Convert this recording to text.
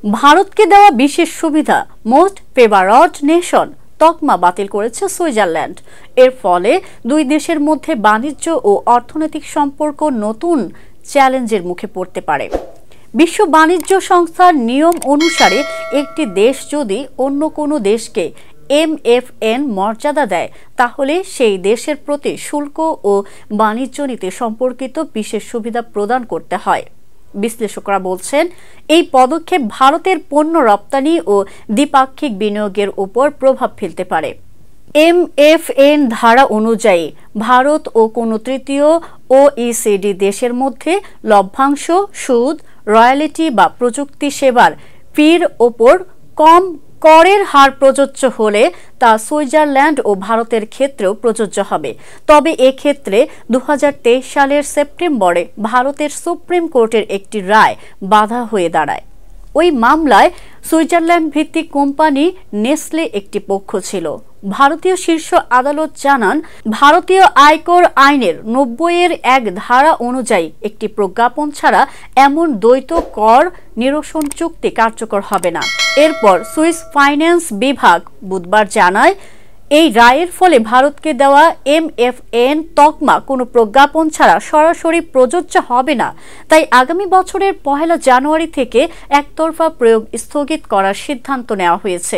ভারতকে দেওয়া বিশেষ সুবিধা মোস্ট ফেভারড নেশন তকমা বাতিল করেছে সুইজারল্যান্ড। এর ফলে দুই দেশের মধ্যে বাণিজ্য ও অর্থনৈতিক সম্পর্ক নতুন চ্যালেঞ্জের মুখে পড়তে পারে। বিশ্ব বাণিজ্য সংস্থার নিয়ম অনুসারে একটি দেশ যদি অন্য কোনো দেশকে MFN মর্যাদা দেয় তাহলে সেই দেশের প্রতি শুল্ক ও বাণিজ্য নীতি সম্পর্কিত বিশেষ সুবিধা প্রদান করতে হয়। বিশ্লেষকরা বলছেন এই পদক্ষেপ ভারতের পণ্য রপ্তানি ও দ্বিপাক্ষিক বিনিয়োগের উপর প্রভাব ফেলতে পারে। MFN ধারা অনুযায়ী ভারত ও কোনো তৃতীয় OECD দেশের মধ্যে লভ্যাংশ, সুদ, রয়্যালটি বা প্রযুক্তি সেবার ফির ওপর কম করের হার প্রযোজ্য হলে তা সুইজারল্যান্ড ও ভারতের ক্ষেত্রেও প্রযোজ্য হবে। তবে এক্ষেত্রে 2023 সালের সেপ্টেম্বরে ভারতের সুপ্রিম কোর্টের একটি রায় বাধা হয়ে দাঁড়ায়। ওই মামলায় সুইজারল্যান্ড ভিত্তিক কোম্পানি নেসলে একটি পক্ষ ছিল। ভারতীয় শীর্ষ আদালত জানান, ভারতীয় আয়কর আইনের 90-1 ধারা অনুযায়ী একটি প্রজ্ঞাপন ছাড়া এমন দ্বৈত কর নিরসন চুক্তি কার্যকর হবে না। এরপর সুইস ফাইন্যান্স বিভাগ বুধবার জানায়, এই রায়ের ফলে ভারতকে দেওয়া MFN তকমা কোনো প্রজ্ঞাপন ছাড়া সরাসরি প্রযোজ্য হবে না। তাই আগামী বছরের 1 জানুয়ারি থেকে একতরফা প্রয়োগ স্থগিত করার সিদ্ধান্ত নেওয়া হয়েছে।